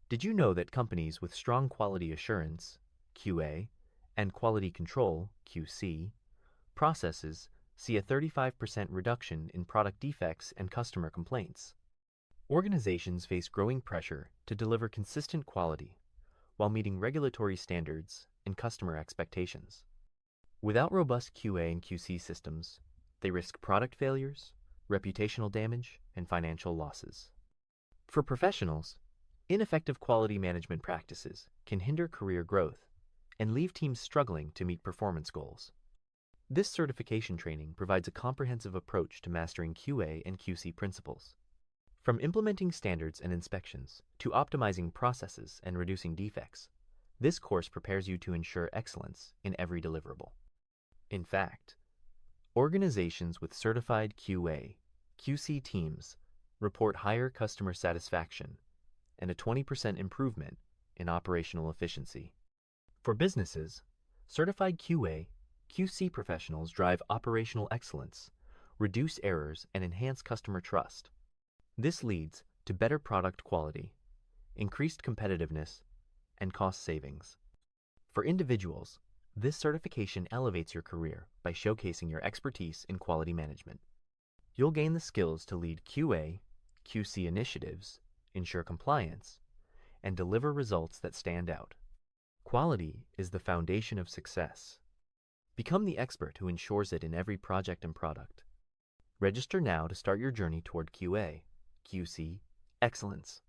Did you know that companies with strong quality assurance, QA, and quality control, QC, processes see a 35% reduction in product defects and customer complaints? Organizations face growing pressure to deliver consistent quality while meeting regulatory standards and customer expectations. Without robust QA and QC systems, they risk product failures, reputational damage, and financial losses. For professionals, ineffective quality management practices can hinder career growth and leave teams struggling to meet performance goals. This certification training provides a comprehensive approach to mastering QA and QC principles. From implementing standards and inspections to optimizing processes and reducing defects, this course prepares you to ensure excellence in every deliverable. In fact, organizations with certified QA, QC teams report higher customer satisfaction and a 20% improvement in operational efficiency. For businesses, certified QA, QC professionals drive operational excellence, reduce errors, and enhance customer trust. This leads to better product quality, increased competitiveness, and cost savings. For individuals, this certification elevates your career by showcasing your expertise in quality management. You'll gain the skills to lead QA, QC initiatives, ensure compliance, and deliver results that stand out. Quality is the foundation of success. Become the expert who ensures it in every project and product. Register now to start your journey toward QA, QC excellence.